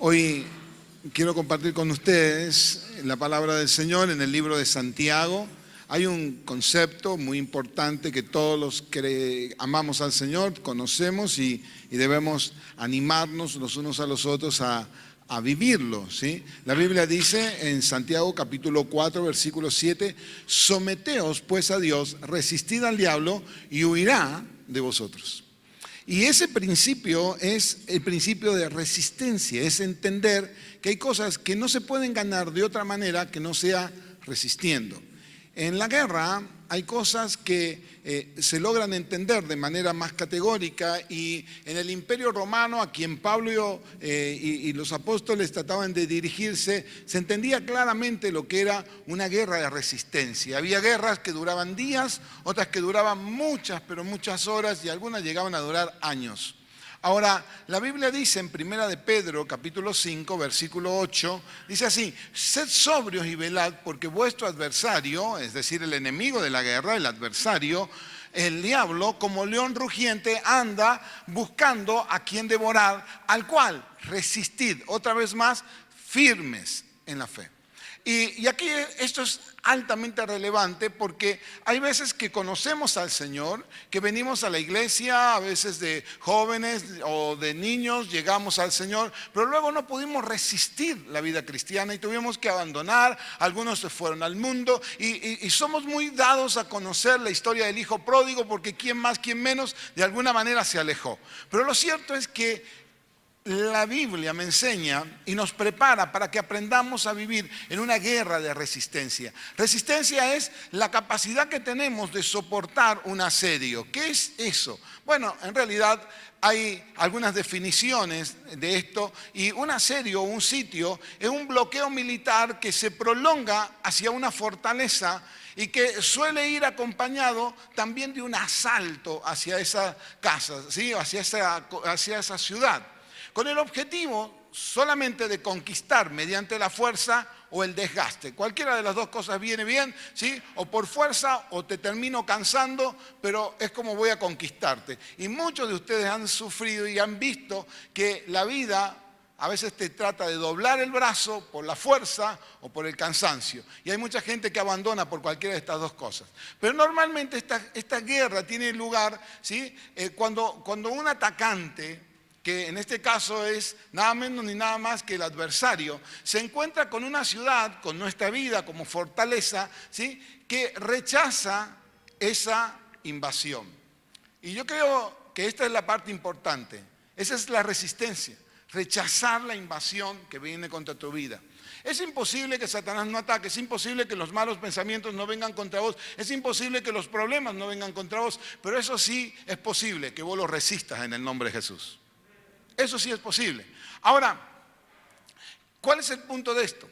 Hoy quiero compartir con ustedes la palabra del Señor en el libro de Santiago. Hay un concepto muy importante que todos los que amamos al Señor conocemos y debemos animarnos los unos a los otros a vivirlo, ¿sí? La Biblia dice en Santiago capítulo 4, versículo 7, someteos pues a Dios, resistid al diablo y huirá de vosotros. Y ese principio es el principio de resistencia, es entender que hay cosas que no se pueden ganar de otra manera que no sea resistiendo. En la guerra hay cosas que se logran entender de manera más categórica, y en el Imperio Romano, a quien Pablo y los apóstoles trataban de dirigirse, se entendía claramente lo que era una guerra de resistencia. Había guerras que duraban días, otras que duraban muchas, pero muchas horas, y algunas llegaban a durar años. Ahora, la Biblia dice en 1 de Pedro, capítulo 5, versículo 8, dice así: sed sobrios y velad, porque vuestro adversario, es decir, el enemigo de la guerra, el adversario, el diablo, como león rugiente, anda buscando a quien devorar, al cual resistid, otra vez más, firmes en la fe. Y aquí esto es altamente relevante, porque hay veces que conocemos al Señor, que venimos a la iglesia, a veces de jóvenes o de niños llegamos al Señor, pero luego no pudimos resistir la vida cristiana y tuvimos que abandonar. Algunos se fueron al mundo y somos muy dados a conocer la historia del hijo pródigo, porque quién más, quién menos, de alguna manera se alejó. Pero lo cierto es que la Biblia me enseña y nos prepara para que aprendamos a vivir en una guerra de resistencia. Resistencia es la capacidad que tenemos de soportar un asedio. ¿Qué es eso? Bueno, en realidad hay algunas definiciones de esto, y un asedio o un sitio es un bloqueo militar que se prolonga hacia una fortaleza y que suele ir acompañado también de un asalto hacia esa casa, ¿sí? hacia esa ciudad, con el objetivo solamente de conquistar mediante la fuerza o el desgaste. Cualquiera de las dos cosas viene bien, ¿sí? O por fuerza o te termino cansando, pero es como voy a conquistarte. Y muchos de ustedes han sufrido y han visto que la vida a veces te trata de doblar el brazo por la fuerza o por el cansancio. Y hay mucha gente que abandona por cualquiera de estas dos cosas. Pero normalmente esta guerra tiene lugar, ¿sí? Cuando un atacante, que en este caso es nada menos ni nada más que el adversario, se encuentra con una ciudad, con nuestra vida como fortaleza, ¿sí? Que rechaza esa invasión. Y yo creo que esta es la parte importante. Esa es la resistencia, rechazar la invasión que viene contra tu vida. Es imposible que Satanás no ataque, es imposible que los malos pensamientos no vengan contra vos, es imposible que los problemas no vengan contra vos, pero eso sí es posible, que vos los resistas en el nombre de Jesús. Eso sí es posible. Ahora, ¿cuál es el punto de esto?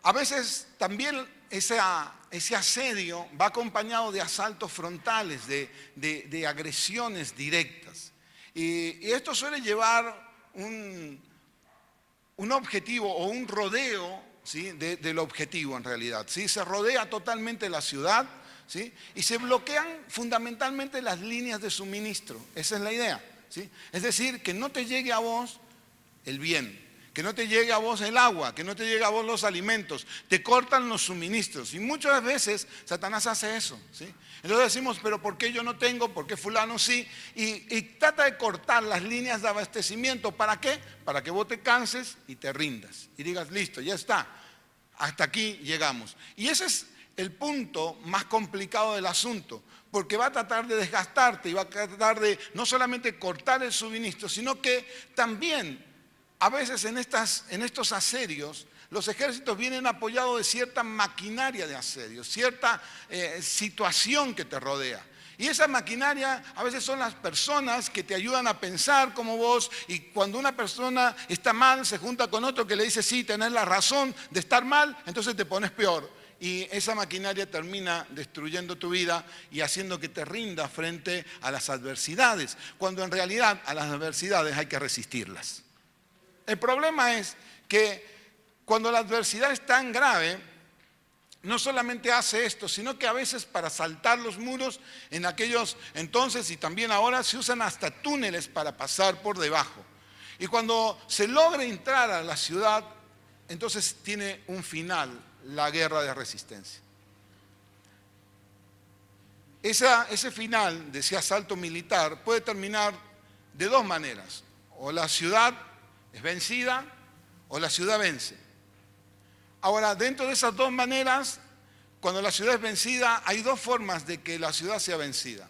A veces también ese asedio va acompañado de asaltos frontales, de agresiones directas. Y esto suele llevar un objetivo o un rodeo, ¿sí? del objetivo en realidad, ¿sí? Se rodea totalmente la ciudad, ¿sí? Y se bloquean fundamentalmente las líneas de suministro. Esa es la idea. ¿Sí? Es decir, que no te llegue a vos el bien, que no te llegue a vos el agua, que no te llegue a vos los alimentos, te cortan los suministros. Y muchas veces Satanás hace eso, ¿sí? Entonces decimos, pero ¿por qué yo no tengo? ¿Por qué fulano sí? Y trata de cortar las líneas de abastecimiento. ¿Para qué? Para que vos te canses y te rindas y digas, listo, ya está, hasta aquí llegamos. Y ese es el punto más complicado del asunto, porque va a tratar de desgastarte y va a tratar de no solamente cortar el suministro, sino que también a veces en estos asedios los ejércitos vienen apoyados de cierta maquinaria de asedio, cierta situación que te rodea. Y esa maquinaria a veces son las personas que te ayudan a pensar como vos, y cuando una persona está mal se junta con otro que le dice sí, tenés la razón de estar mal, entonces te pones peor. Y esa maquinaria termina destruyendo tu vida y haciendo que te rindas frente a las adversidades, cuando en realidad a las adversidades hay que resistirlas. El problema es que cuando la adversidad es tan grave, no solamente hace esto, sino que a veces para saltar los muros, en aquellos entonces y también ahora se usan hasta túneles para pasar por debajo. Y cuando se logra entrar a la ciudad, entonces tiene un final la guerra de resistencia. Ese final de ese asalto militar puede terminar de dos maneras. O la ciudad es vencida o la ciudad vence. Ahora, dentro de esas dos maneras, cuando la ciudad es vencida, hay dos formas de que la ciudad sea vencida.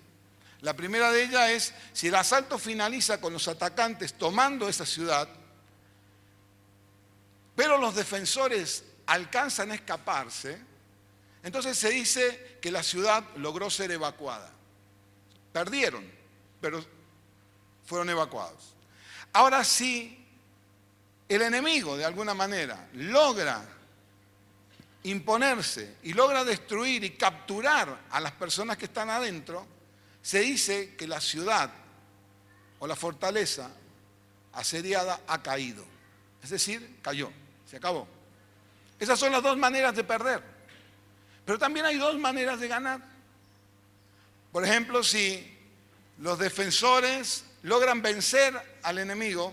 La primera de ellas es, si el asalto finaliza con los atacantes tomando esa ciudad, pero los defensores alcanzan a escaparse, entonces se dice que la ciudad logró ser evacuada. Perdieron, pero fueron evacuados. Ahora sí, el enemigo de alguna manera logra imponerse y logra destruir y capturar a las personas que están adentro, se dice que la ciudad o la fortaleza asediada ha caído. Es decir, cayó, se acabó. Esas son las dos maneras de perder. Pero también hay dos maneras de ganar. Por ejemplo, si los defensores logran vencer al enemigo,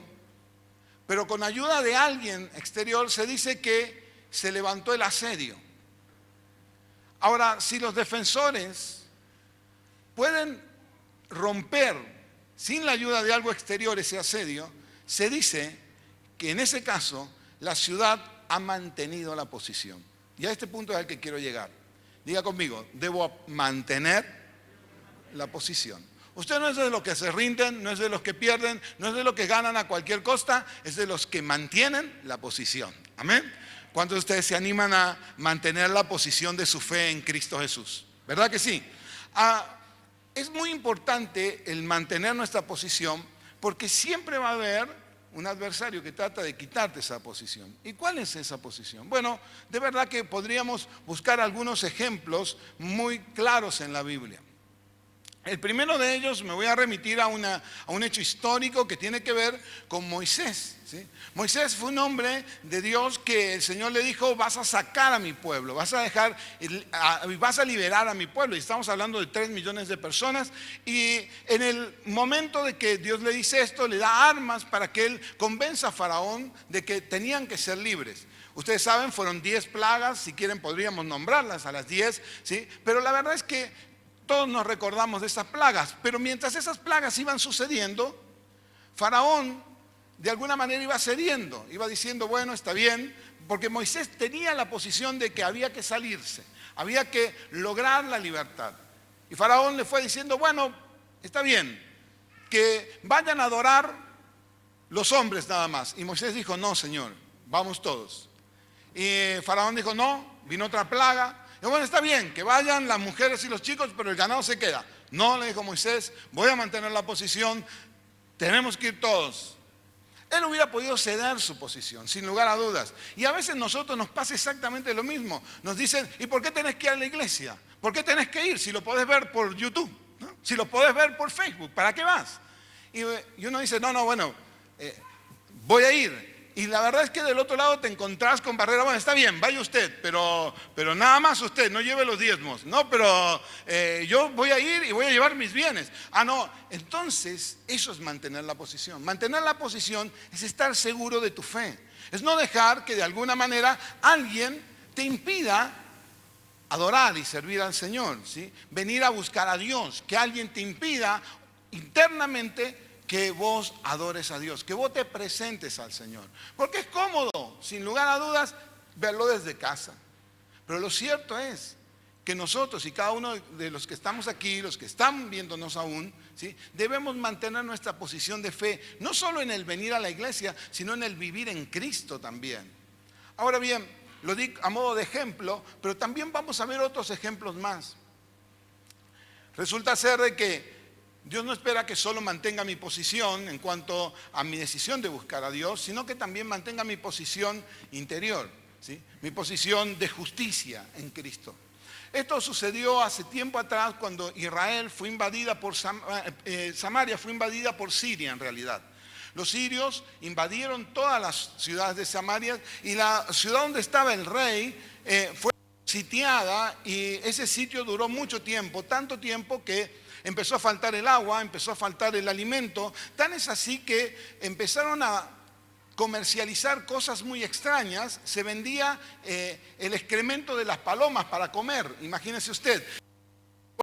pero con ayuda de alguien exterior, se dice que se levantó el asedio. Ahora, si los defensores pueden romper sin la ayuda de algo exterior ese asedio, se dice que en ese caso la ciudad ha mantenido la posición. Y a este punto es al que quiero llegar. Diga conmigo, debo mantener la posición. Usted no es de los que se rinden, no es de los que pierden, no es de los que ganan a cualquier costa, es de los que mantienen la posición. Amén. ¿Cuántos de ustedes se animan a mantener la posición de su fe en Cristo Jesús? ¿Verdad que sí? Es muy importante el mantener nuestra posición porque siempre va a haber un adversario que trata de quitarte esa posición. ¿Y cuál es esa posición? Bueno, de verdad que podríamos buscar algunos ejemplos muy claros en la Biblia. El primero de ellos me voy a remitir a un hecho histórico que tiene que ver con Moisés, ¿sí? Moisés fue un hombre de Dios que el Señor le dijo, vas a sacar a mi pueblo, vas a liberar a mi pueblo. Y estamos hablando de 3 millones de personas. Y en el momento de que Dios le dice esto, le da armas para que él convenza a Faraón de que tenían que ser libres. Ustedes saben, fueron 10 plagas, si quieren podríamos nombrarlas a las 10, ¿sí? Pero la verdad es que todos nos recordamos de esas plagas, pero mientras esas plagas iban sucediendo, Faraón de alguna manera iba cediendo, iba diciendo, bueno, está bien, porque Moisés tenía la posición de que había que salirse, había que lograr la libertad. Y Faraón le fue diciendo, bueno, está bien, que vayan a adorar los hombres nada más. Y Moisés dijo, no, Señor, vamos todos. Y Faraón dijo, no, vino otra plaga. Y bueno, está bien, que vayan las mujeres y los chicos, pero el ganado se queda. No, le dijo Moisés, voy a mantener la posición, tenemos que ir todos. Él hubiera podido ceder su posición, sin lugar a dudas. Y a veces nosotros nos pasa exactamente lo mismo. Nos dicen, ¿y por qué tenés que ir a la iglesia? ¿Por qué tenés que ir si lo podés ver por YouTube? ¿No? Si lo podés ver por Facebook, ¿para qué vas? Y uno dice, no, bueno, voy a ir. Y la verdad es que del otro lado te encontrás con barreras. Bueno, está bien, vaya usted, pero nada más usted, no lleve los diezmos. No, pero yo voy a ir y voy a llevar mis bienes. No, entonces eso es mantener la posición. Mantener la posición es estar seguro de tu fe. Es no dejar que de alguna manera alguien te impida adorar y servir al Señor, ¿sí? Venir a buscar a Dios, que alguien te impida internamente que vos adores a Dios, que vos te presentes al Señor. Porque es cómodo, sin lugar a dudas, verlo desde casa. Pero lo cierto es que nosotros y cada uno de los que estamos aquí, los que están viéndonos aún, ¿sí? Debemos mantener nuestra posición de fe, no solo en el venir a la iglesia, sino en el vivir en Cristo también. Ahora bien, lo digo a modo de ejemplo, pero también vamos a ver otros ejemplos más. Resulta ser de que Dios no espera que solo mantenga mi posición en cuanto a mi decisión de buscar a Dios, sino que también mantenga mi posición interior, ¿sí? Mi posición de justicia en Cristo. Esto sucedió hace tiempo atrás cuando Israel fue invadida por Samaria fue invadida por Siria en realidad. Los sirios invadieron todas las ciudades de Samaria y la ciudad donde estaba el rey fue sitiada y ese sitio duró mucho tiempo, tanto tiempo que empezó a faltar el agua, empezó a faltar el alimento. Tan es así que empezaron a comercializar cosas muy extrañas. Se vendía el excremento de las palomas para comer, imagínese usted.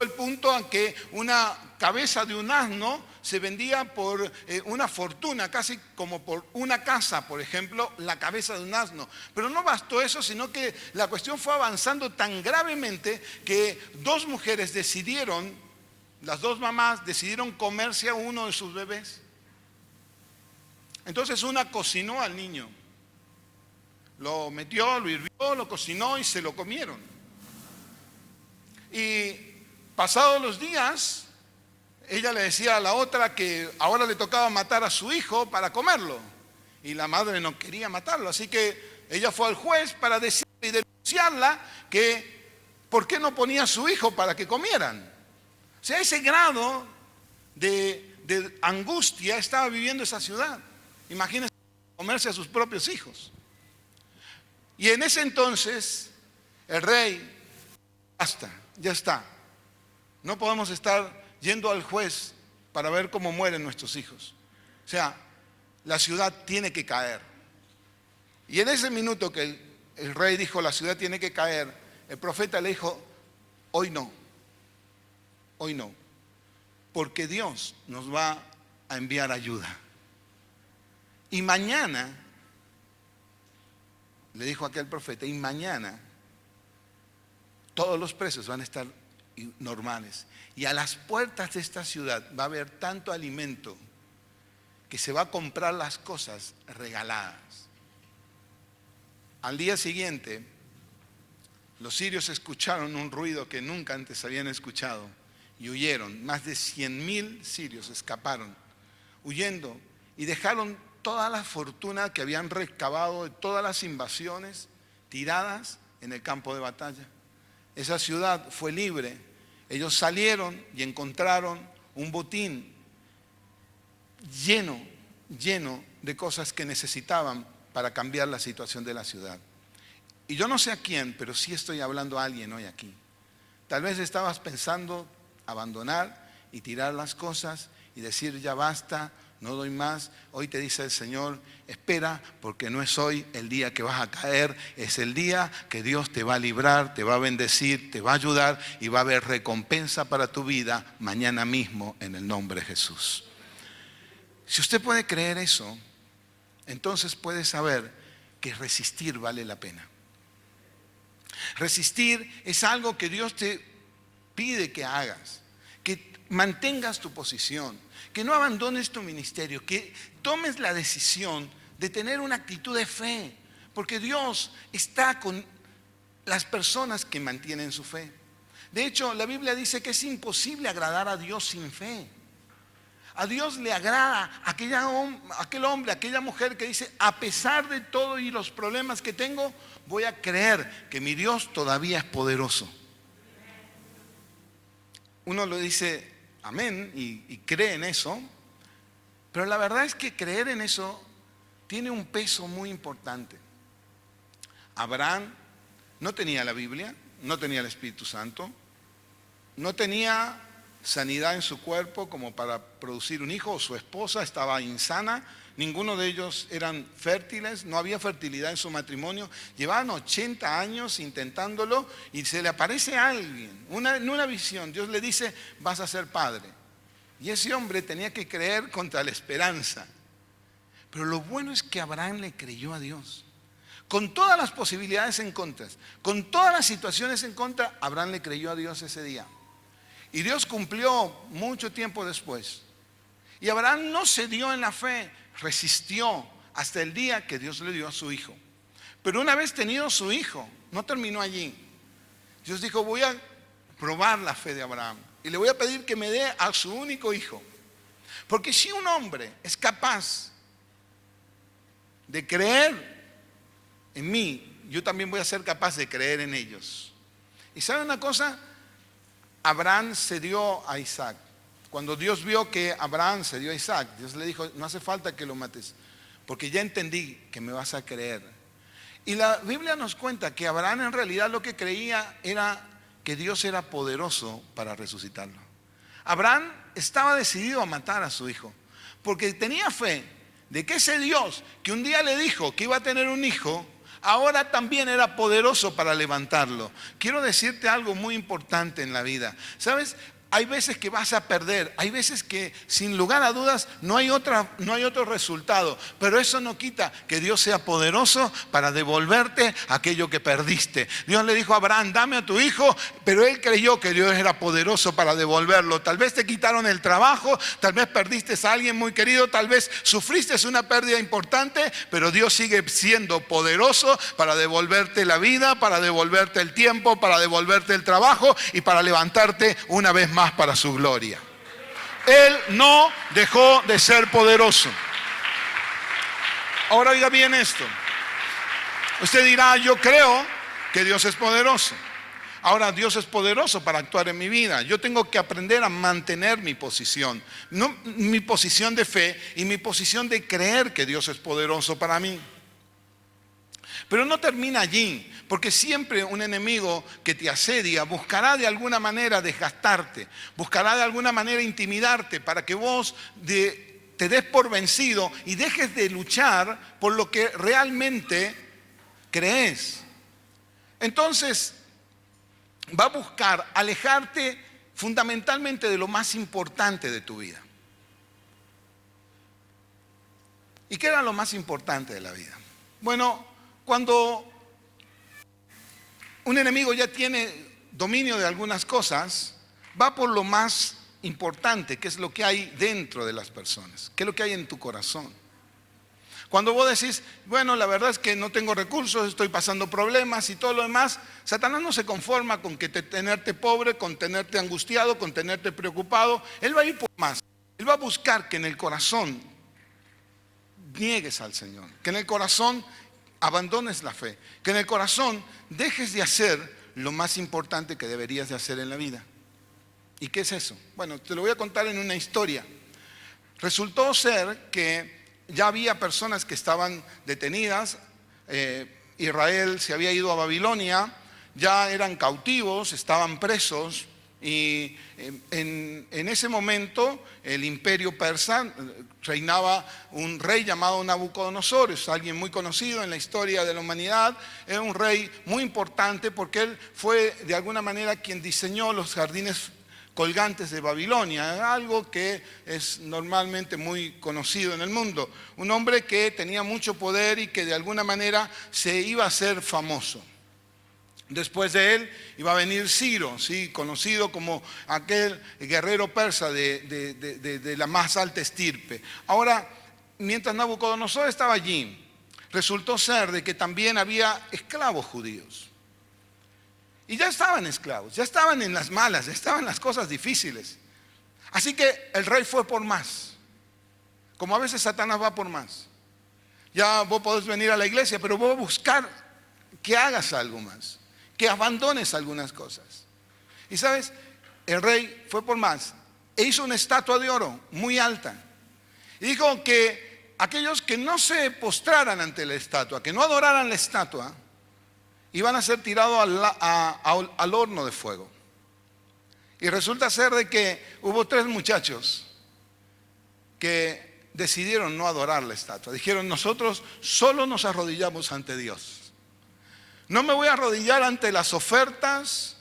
El punto en que una cabeza de un asno se vendía por una fortuna, casi como por una casa, por ejemplo, la cabeza de un asno. Pero no bastó eso, sino que la cuestión fue avanzando tan gravemente que dos mujeres decidieron, las dos mamás decidieron comerse a uno de sus bebés. Entonces una cocinó al niño, lo metió, lo hirvió, lo cocinó y se lo comieron. Y pasados los días, ella le decía a la otra que ahora le tocaba matar a su hijo para comerlo. Y la madre no quería matarlo, así que ella fue al juez para decirle y denunciarla que por qué no ponía a su hijo para que comieran. O sea, ese grado de angustia estaba viviendo esa ciudad. Imagínense comerse a sus propios hijos. Y en ese entonces, el rey, basta, ya está. No podemos estar yendo al juez para ver cómo mueren nuestros hijos. O sea, la ciudad tiene que caer. Y en ese minuto que el rey dijo la ciudad tiene que caer, el profeta le dijo, hoy no, porque Dios nos va a enviar ayuda. Y mañana, le dijo aquel profeta, y mañana todos los precios van a estar normales. Y a las puertas de esta ciudad va a haber tanto alimento que se va a comprar las cosas regaladas. Al día siguiente, los sirios escucharon un ruido que nunca antes habían escuchado y huyeron. Más de 100.000 sirios escaparon, huyendo, y dejaron toda la fortuna que habían recabado de todas las invasiones tiradas en el campo de batalla. Esa ciudad fue libre. Ellos salieron y encontraron un botín lleno de cosas que necesitaban para cambiar la situación de la ciudad. Y yo no sé a quién, pero sí estoy hablando a alguien hoy aquí. Tal vez estabas pensando abandonar y tirar las cosas y decir ya basta, no doy más. Hoy te dice el Señor, espera, porque no es hoy el día que vas a caer, es el día que Dios te va a librar, te va a bendecir, te va a ayudar y va a haber recompensa para tu vida mañana mismo en el nombre de Jesús. Si usted puede creer eso, entonces puede saber que resistir vale la pena. Resistir es algo que Dios te pide que hagas, que mantengas tu posición, que no abandones tu ministerio, que tomes la decisión de tener una actitud de fe, porque Dios está con las personas que mantienen su fe. De hecho, la Biblia dice que es imposible agradar a Dios sin fe. A Dios le agrada aquel hombre, aquella mujer que dice, a pesar de todo y los problemas que tengo, voy a creer que mi Dios todavía es poderoso. Uno lo dice, amén, y cree en eso, pero la verdad es que creer en eso tiene un peso muy importante. Abraham no tenía la Biblia, no tenía el Espíritu Santo, no tenía sanidad en su cuerpo como para producir un hijo, o su esposa estaba insana, ninguno de ellos eran fértiles, no había fertilidad en su matrimonio, llevaban 80 años intentándolo y se le aparece a alguien, en una visión, Dios le dice, vas a ser padre. Y ese hombre tenía que creer contra la esperanza. Pero lo bueno es que Abraham le creyó a Dios. Con todas las posibilidades en contra, con todas las situaciones en contra, Abraham le creyó a Dios ese día. Y Dios cumplió mucho tiempo después. Y Abraham no cedió en la fe, resistió hasta el día que Dios le dio a su hijo. Pero una vez tenido su hijo, no terminó allí. Dios dijo, voy a probar la fe de Abraham y le voy a pedir que me dé a su único hijo. Porque si un hombre es capaz de creer en mí, yo también voy a ser capaz de creer en ellos. ¿Y sabe una cosa? Abraham se dio a Isaac. Cuando Dios vio que Abraham se dio a Isaac, Dios le dijo, no hace falta que lo mates, porque ya entendí que me vas a creer. Y la Biblia nos cuenta que Abraham en realidad lo que creía era que Dios era poderoso para resucitarlo. Abraham estaba decidido a matar a su hijo, porque tenía fe de que ese Dios que un día le dijo que iba a tener un hijo, ahora también era poderoso para levantarlo. Quiero decirte algo muy importante en la vida. ¿Sabes? Hay veces que vas a perder, hay veces que sin lugar a dudas no hay otro resultado, pero eso no quita que Dios sea poderoso para devolverte aquello que perdiste. Dios le dijo a Abraham, dame a tu hijo, pero él creyó que Dios era poderoso para devolverlo. Tal vez te quitaron el trabajo, tal vez perdiste a alguien muy querido, tal vez sufriste una pérdida importante, pero Dios sigue siendo poderoso para devolverte la vida, para devolverte el tiempo, para devolverte el trabajo y para levantarte una vez más para su gloria. Él no dejó de ser poderoso. Ahora oiga bien esto. Usted dirá, yo creo que Dios es poderoso. Ahora Dios es poderoso para actuar en mi vida. Yo tengo que aprender a mantener mi posición, mi posición de fe y mi posición de creer que Dios es poderoso para mí. Pero no termina allí, porque siempre un enemigo que te asedia buscará de alguna manera desgastarte, buscará de alguna manera intimidarte para que vos te des por vencido y dejes de luchar por lo que realmente crees. Entonces va a buscar alejarte fundamentalmente de lo más importante de tu vida. ¿Y qué era lo más importante de la vida? Bueno, cuando un enemigo ya tiene dominio de algunas cosas, va por lo más importante, que es lo que hay dentro de las personas, que es lo que hay en tu corazón. Cuando vos decís, bueno, la verdad es que no tengo recursos, estoy pasando problemas y todo lo demás, Satanás no se conforma con que tenerte pobre, con tenerte angustiado, con tenerte preocupado. Él va a ir por más. Él va a buscar que en el corazón niegues al Señor, que en el corazón abandones la fe, que en el corazón dejes de hacer lo más importante que deberías de hacer en la vida. ¿Y qué es eso? Bueno, te lo voy a contar en una historia. Resultó ser que ya había personas que estaban detenidas. Israel se había ido a Babilonia, ya eran cautivos, estaban presos. Y en ese momento el imperio persa reinaba un rey llamado Nabucodonosor. Es alguien muy conocido en la historia de la humanidad. Era un rey muy importante porque él fue de alguna manera quien diseñó los jardines colgantes de Babilonia, algo que es normalmente muy conocido en el mundo. Un hombre que tenía mucho poder y que de alguna manera se iba a hacer famoso. Después de él iba a venir Ciro, ¿sí? Conocido como aquel guerrero persa de la más alta estirpe. Ahora, mientras Nabucodonosor estaba allí, resultó ser de que también había esclavos judíos. Y ya estaban esclavos, ya estaban en las malas, ya estaban las cosas difíciles. Así que el rey fue por más. Como a veces Satanás va por más. Ya vos podés venir a la iglesia, pero vos buscar que hagas algo más, que abandones algunas cosas. Y sabes, el rey fue por más e hizo una estatua de oro muy alta. Y dijo que aquellos que no se postraran ante la estatua, que no adoraran la estatua, iban a ser tirados al horno de fuego. Y resulta ser de que hubo 3 muchachos que decidieron no adorar la estatua. Dijeron, nosotros solo nos arrodillamos ante Dios. No me voy a arrodillar ante las ofertas,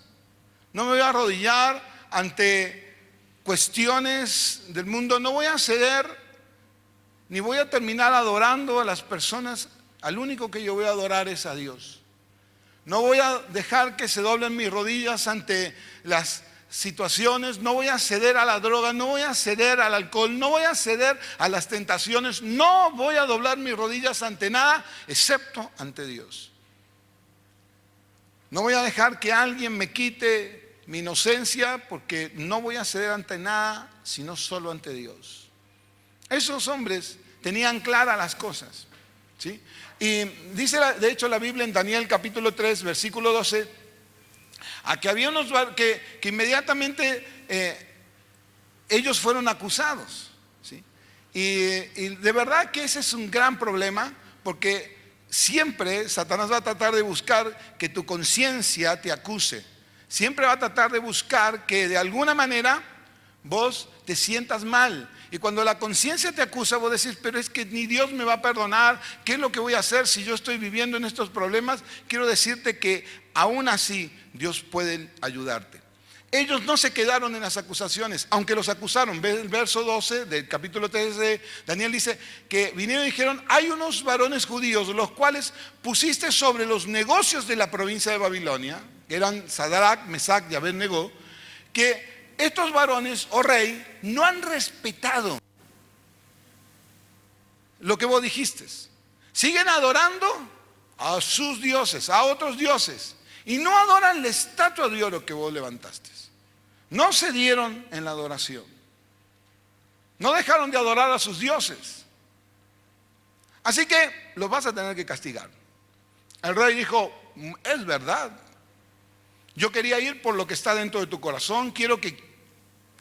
no me voy a arrodillar ante cuestiones del mundo, no voy a ceder, ni voy a terminar adorando a las personas. Al único que yo voy a adorar es a Dios. No voy a dejar que se doblen mis rodillas ante las situaciones, no voy a ceder a la droga, no voy a ceder al alcohol, no voy a ceder a las tentaciones, no voy a doblar mis rodillas ante nada excepto ante Dios. No voy a dejar que alguien me quite mi inocencia, porque no voy a ceder ante nada, sino solo ante Dios. Esos hombres tenían claras las cosas, ¿sí? Y dice, de hecho, la Biblia en Daniel capítulo 3, versículo 12, a que había unos que inmediatamente ellos fueron acusados, ¿sí? Y de verdad que ese es un gran problema, porque siempre Satanás va a tratar de buscar que tu conciencia te acuse. Siempre va a tratar de buscar que de alguna manera vos te sientas mal. Y cuando la conciencia te acusa, vos decís, pero es que ni Dios me va a perdonar. ¿Qué es lo que voy a hacer si yo estoy viviendo en estos problemas? Quiero decirte que aún así Dios puede ayudarte. Ellos no se quedaron en las acusaciones, aunque los acusaron. Ve el verso 12 del capítulo 3 de Daniel, dice que vinieron y dijeron, hay unos varones judíos, los cuales pusiste sobre los negocios de la provincia de Babilonia, que eran Sadrach, Mesach y Abed-Negó, que estos varones, oh rey, no han respetado lo que vos dijiste. Siguen adorando a sus dioses, a otros dioses, y no adoran la estatua de oro que vos levantaste. No se dieron en la adoración. No dejaron de adorar a sus dioses. Así que los vas a tener que castigar. El rey dijo, es verdad. Yo quería ir por lo que está dentro de tu corazón. Quiero que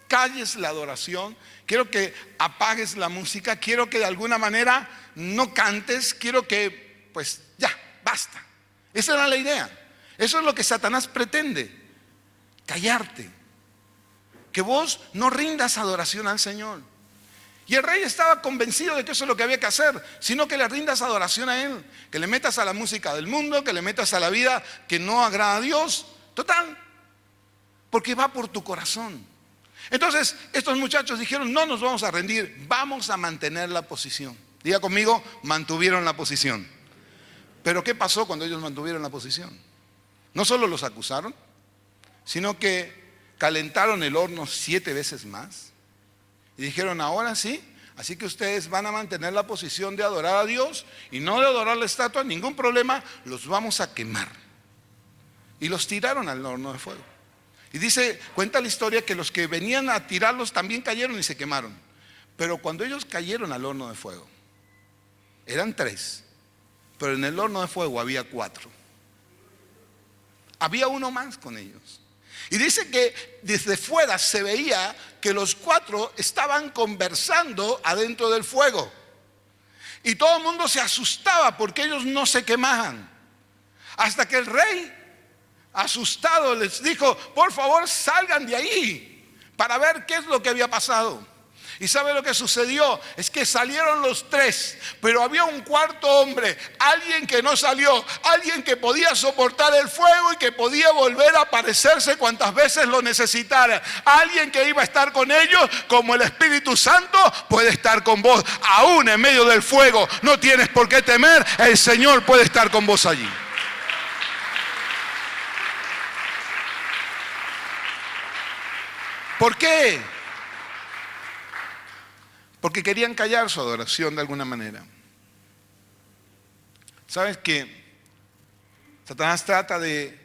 calles la adoración. Quiero que apagues la música. Quiero que de alguna manera no cantes. Quiero que, pues ya, basta. Esa era la idea. Eso es lo que Satanás pretende. Callarte. Que vos no rindas adoración al Señor. Y el rey estaba convencido de que eso es lo que había que hacer, sino que le rindas adoración a Él, que le metas a la música del mundo, que le metas a la vida que no agrada a Dios. Total, porque va por tu corazón. Entonces estos muchachos dijeron, no nos vamos a rendir, vamos a mantener la posición. Diga conmigo, mantuvieron la posición. Pero ¿qué pasó cuando ellos mantuvieron la posición? No solo los acusaron, sino que calentaron el horno 7 veces más y dijeron, ahora sí, así que ustedes van a mantener la posición de adorar a Dios y no de adorar la estatua, ningún problema, los vamos a quemar. Y los tiraron al horno de fuego. Y dice, cuenta la historia que los que venían a tirarlos también cayeron y se quemaron. Pero cuando ellos cayeron al horno de fuego, eran 3, pero en el horno de fuego había 4. Había uno más con ellos. Y dice que desde fuera se veía que los 4 estaban conversando adentro del fuego. Y todo el mundo se asustaba porque ellos no se quemaban. Hasta que el rey, asustado, les dijo, por favor salgan de ahí para ver qué es lo que había pasado. ¿Y sabe lo que sucedió? Es que salieron los 3, pero había un 4 hombre, alguien que no salió, alguien que podía soportar el fuego y que podía volver a aparecerse cuantas veces lo necesitara. Alguien que iba a estar con ellos, como el Espíritu Santo puede estar con vos, aún en medio del fuego. No tienes por qué temer, el Señor puede estar con vos allí. ¿Por qué? Porque querían callar su adoración de alguna manera. ¿Sabes qué? Satanás trata de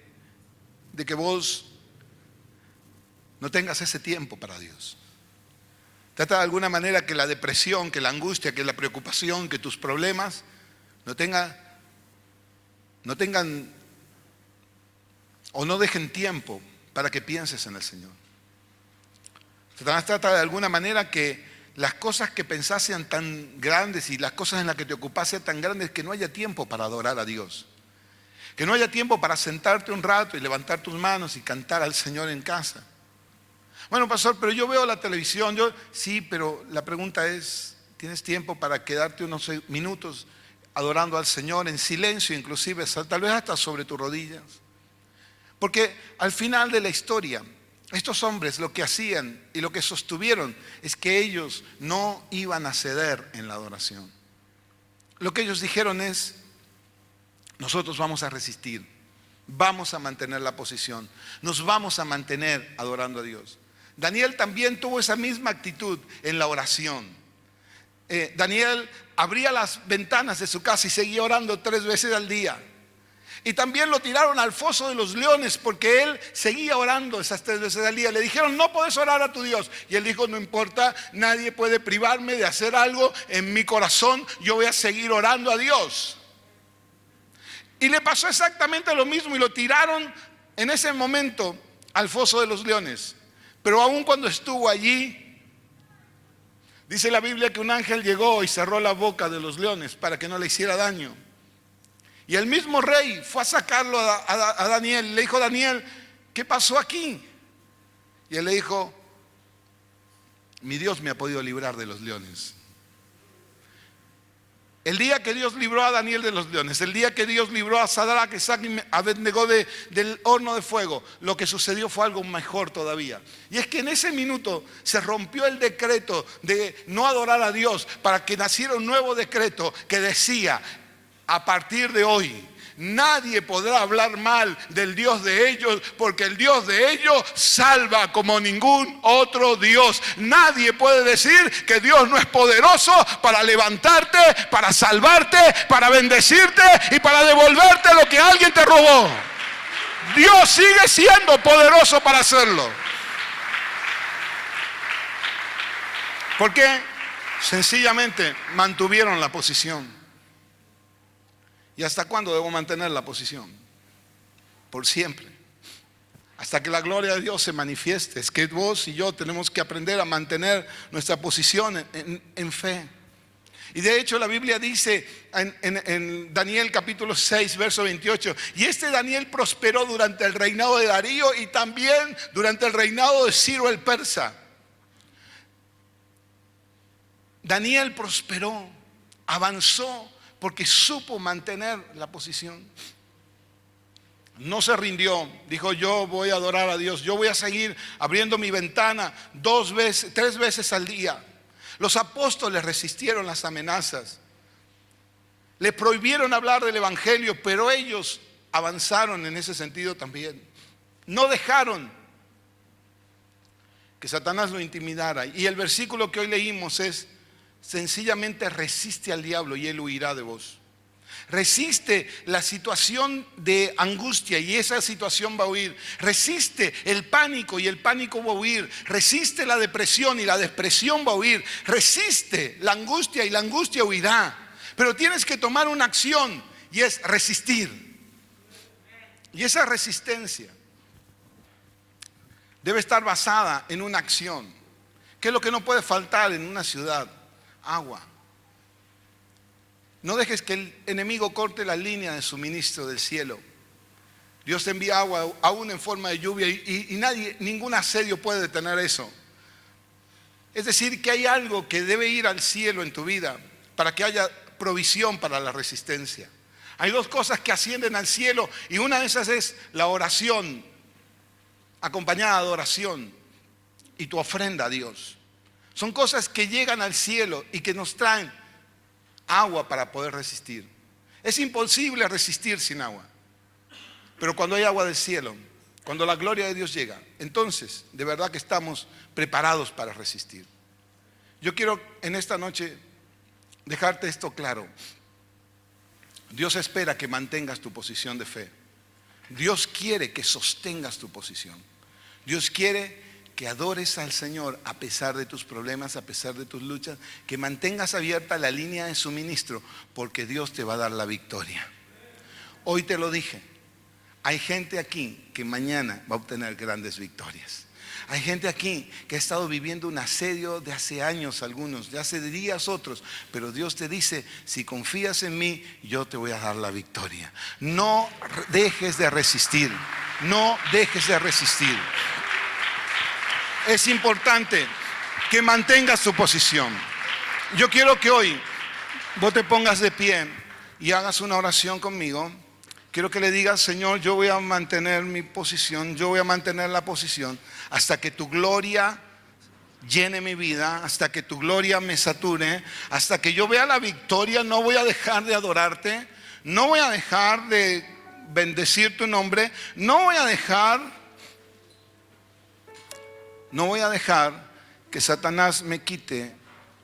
que vos no tengas ese tiempo para Dios. Trata de alguna manera que la depresión, que la angustia, que la preocupación, que tus problemas no tengan o no dejen tiempo para que pienses en el Señor. Satanás trata de alguna manera que las cosas que pensás sean tan grandes y las cosas en las que te ocupás sean tan grandes que no haya tiempo para adorar a Dios. Que no haya tiempo para sentarte un rato y levantar tus manos y cantar al Señor en casa. Bueno, pastor, pero yo veo la televisión. Sí, pero la pregunta es, ¿tienes tiempo para quedarte unos minutos adorando al Señor en silencio, inclusive, tal vez hasta sobre tus rodillas? Porque al final de la historia, estos hombres lo que hacían y lo que sostuvieron es que ellos no iban a ceder en la adoración. Lo que ellos dijeron es, nosotros vamos a resistir, vamos a mantener la posición, nos vamos a mantener adorando a Dios. Daniel también tuvo esa misma actitud en la oración. Daniel abría las ventanas de su casa y seguía orando 3 veces al día. Y también lo tiraron al foso de los leones porque él seguía orando esas 3 veces al día. Le dijeron, no podés orar a tu Dios. Y él dijo, no importa, nadie puede privarme de hacer algo en mi corazón. Yo voy a seguir orando a Dios. Y le pasó exactamente lo mismo y lo tiraron en ese momento al foso de los leones. Pero aún cuando estuvo allí, dice la Biblia que un ángel llegó y cerró la boca de los leones para que no le hiciera daño. Y el mismo rey fue a sacarlo a Daniel. Le dijo, Daniel, ¿qué pasó aquí? Y él le dijo, mi Dios me ha podido librar de los leones. El día que Dios libró a Daniel de los leones, el día que Dios libró a Sadrach, Mesach y Abednego del horno de fuego, lo que sucedió fue algo mejor todavía. Y es que en ese minuto se rompió el decreto de no adorar a Dios, para que naciera un nuevo decreto que decía: a partir de hoy nadie podrá hablar mal del Dios de ellos, porque el Dios de ellos salva como ningún otro Dios. Nadie puede decir que Dios no es poderoso para levantarte, para salvarte, para bendecirte y para devolverte lo que alguien te robó. Dios sigue siendo poderoso para hacerlo. ¿Por qué? Sencillamente mantuvieron la posición. ¿Y hasta cuándo debo mantener la posición? Por siempre. Hasta que la gloria de Dios se manifieste. Es que vos y yo tenemos que aprender a mantener nuestra posición en fe. Y de hecho la Biblia dice en Daniel capítulo 6, verso 28, y este Daniel prosperó durante el reinado de Darío y también durante el reinado de Ciro el persa. Daniel prosperó, avanzó, porque supo mantener la posición. No se rindió. Dijo: yo voy a adorar a Dios. Yo voy a seguir abriendo mi ventana 3 veces al día. Los apóstoles resistieron las amenazas. Le prohibieron hablar del evangelio, pero ellos avanzaron en ese sentido también. No dejaron que Satanás lo intimidara. Y el versículo que hoy leímos es: sencillamente resiste al diablo y él huirá de vos. Resiste la situación de angustia y esa situación va a huir. Resiste el pánico y el pánico va a huir. Resiste la depresión y la depresión va a huir. Resiste la angustia y la angustia huirá. Pero tienes que tomar una acción y es resistir. Y esa resistencia debe estar basada en una acción. ¿Qué es lo que no puede faltar en una ciudad? Agua. No dejes que el enemigo corte la línea de suministro del cielo. Dios te envía agua aún en forma de lluvia y ningún asedio puede detener eso. Es decir, que hay algo que debe ir al cielo en tu vida para que haya provisión para la resistencia. Hay 2 cosas que ascienden al cielo y una de esas es la oración acompañada de adoración y tu ofrenda a Dios. Son cosas que llegan al cielo y que nos traen agua para poder resistir. Es imposible resistir sin agua. Pero cuando hay agua del cielo, cuando la gloria de Dios llega, entonces de verdad que estamos preparados para resistir. Yo quiero en esta noche dejarte esto claro. Dios espera que mantengas tu posición de fe. Dios quiere que sostengas tu posición. Dios quiere que adores al Señor a pesar de tus problemas, a pesar de tus luchas, que mantengas abierta la línea de suministro, porque Dios te va a dar la victoria. Hoy te lo dije, hay gente aquí que mañana va a obtener grandes victorias. Hay gente aquí que ha estado viviendo un asedio de hace años algunos, de hace días otros, pero Dios te dice: si confías en mí, yo te voy a dar la victoria. No dejes de resistir, no dejes de resistir. Es importante que mantengas tu posición. Yo quiero que hoy vos te pongas de pie y hagas una oración conmigo. Quiero que le digas: Señor, yo voy a mantener mi posición, yo voy a mantener la posición hasta que tu gloria llene mi vida, hasta que tu gloria me sature, hasta que yo vea la victoria. No voy a dejar de adorarte, no voy a dejar de bendecir tu nombre, no voy a dejar que Satanás me quite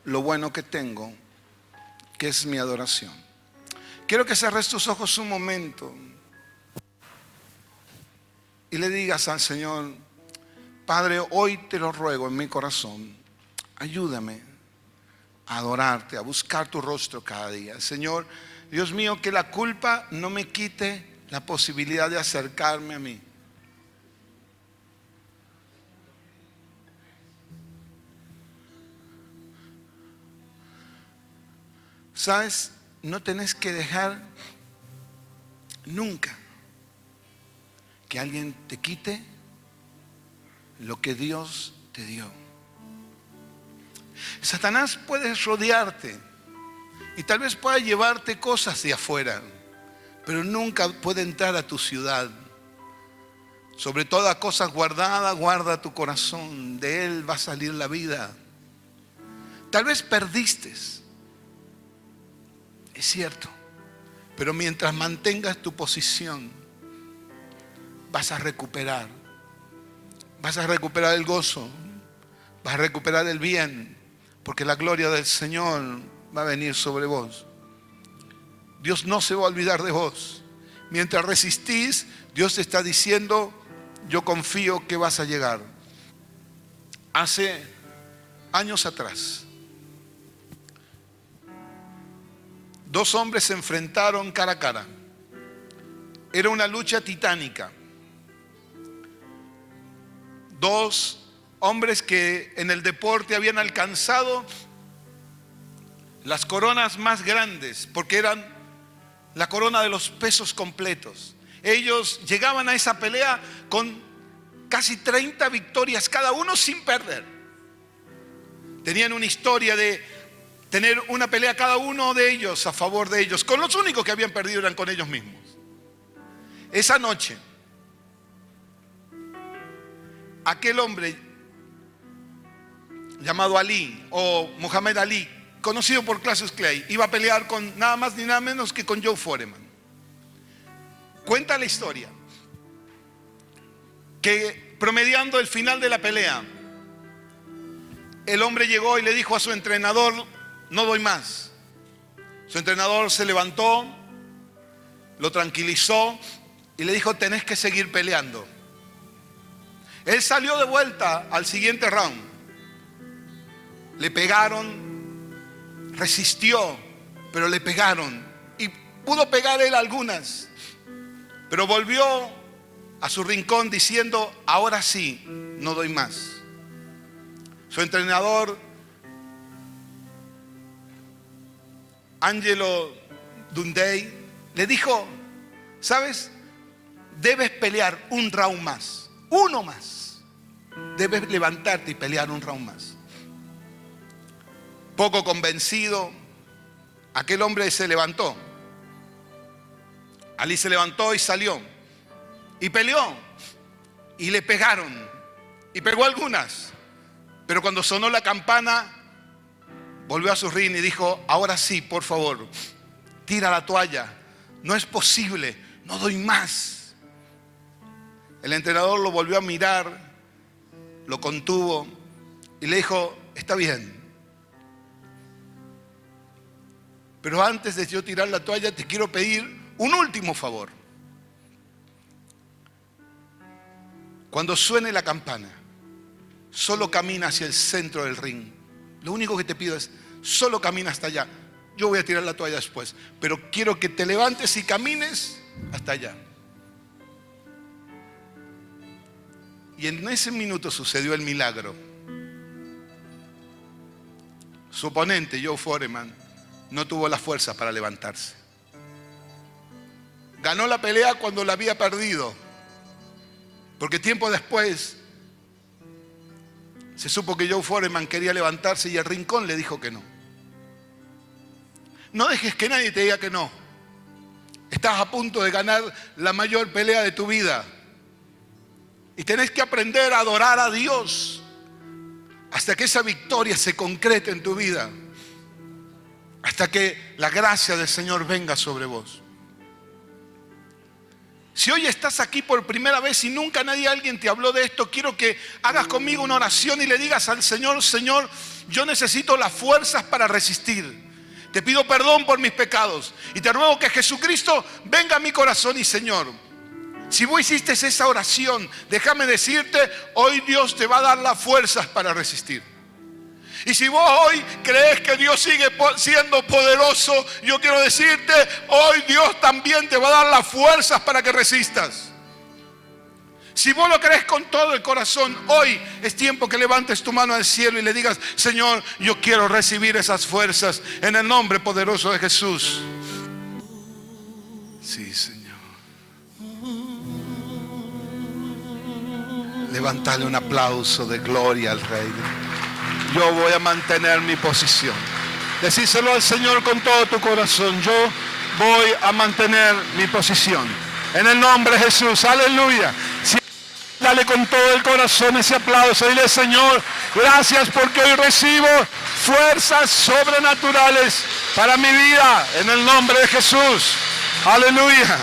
lo bueno que tengo, que es mi adoración. Quiero que cerres tus ojos un momento y le digas al Señor: Padre, hoy te lo ruego en mi corazón, ayúdame a adorarte, a buscar tu rostro cada día. Señor, Dios mío, que la culpa no me quite la posibilidad de acercarme a mí. ¿Sabes? No tenés que dejar nunca que alguien te quite lo que Dios te dio. Satanás puede rodearte y tal vez pueda llevarte cosas de afuera, pero nunca puede entrar a tu ciudad. Sobre toda cosa guardada, guarda tu corazón. De él va a salir la vida. Tal vez perdiste, es cierto, pero mientras mantengas tu posición, vas a recuperar. Vas a recuperar el gozo, vas a recuperar el bien, porque la gloria del Señor va a venir sobre vos. Dios no se va a olvidar de vos. Mientras resistís, Dios te está diciendo: yo confío que vas a llegar. Hace años atrás, dos hombres se enfrentaron cara a cara. Era una lucha titánica. Dos hombres que en el deporte habían alcanzado las coronas más grandes, porque eran la corona de los pesos completos. Ellos llegaban a esa pelea con casi 30 victorias cada uno sin perder. Tenían una historia de tener una pelea cada uno de ellos a favor de ellos. Con los únicos que habían perdido eran con ellos mismos. Esa noche, aquel hombre llamado Ali o Muhammad Ali, conocido por Cassius Clay, iba a pelear con nada más ni nada menos que con Joe Foreman. Cuenta la historia que promediando el final de la pelea, el hombre llegó y le dijo a su entrenador: no doy más. Su entrenador se levantó, lo tranquilizó y le dijo: tenés que seguir peleando. Él salió de vuelta al siguiente round. Le pegaron, resistió, pero le pegaron. Y pudo pegar él algunas. Pero volvió a su rincón diciendo: ahora sí, no doy más. Su entrenador, Angelo Dundee, le dijo: ¿sabes? Debes pelear un round más, uno más. Debes levantarte y pelear un round más. Poco convencido, aquel hombre se levantó. Ali se levantó y salió. Y peleó. Y le pegaron. Y pegó algunas. Pero cuando sonó la campana, volvió a su ring y dijo: ahora sí, por favor, tira la toalla. No es posible, no doy más. El entrenador lo volvió a mirar, lo contuvo y le dijo: está bien. Pero antes de yo tirar la toalla, te quiero pedir un último favor. Cuando suene la campana, solo camina hacia el centro del ring. Lo único que te pido es: solo camina hasta allá. Yo voy a tirar la toalla después, pero quiero que te levantes y camines hasta allá. Y en ese minuto sucedió el milagro. Su oponente, Joe Foreman, no tuvo la fuerza para levantarse. Ganó la pelea cuando la había perdido, porque tiempo después se supo que Joe Foreman quería levantarse y el rincón le dijo que no. No dejes que nadie te diga que no. Estás a punto de ganar la mayor pelea de tu vida y tenés que aprender a adorar a Dios hasta que esa victoria se concrete en tu vida, hasta que la gracia del Señor venga sobre vos. Si hoy estás aquí por primera vez y nunca alguien te habló de esto, quiero que hagas conmigo una oración y le digas al Señor: Señor, yo necesito las fuerzas para resistir. Te pido perdón por mis pecados y te ruego que Jesucristo venga a mi corazón. Y Señor, si vos hiciste esa oración, déjame decirte, hoy Dios te va a dar las fuerzas para resistir. Y si vos hoy crees que Dios sigue siendo poderoso, yo quiero decirte, hoy Dios también te va a dar las fuerzas para que resistas. Si vos lo crees con todo el corazón, hoy es tiempo que levantes tu mano al cielo y le digas: Señor, yo quiero recibir esas fuerzas en el nombre poderoso de Jesús. Sí, Señor. Levántale un aplauso de gloria al Rey. yo voy a mantener mi posición. Decíselo al Señor con todo tu corazón. Yo voy a mantener mi posición. En el nombre de Jesús. Aleluya. Dale con todo el corazón ese aplauso. Dile, Señor, gracias porque hoy recibo fuerzas sobrenaturales para mi vida. En el nombre de Jesús. Aleluya.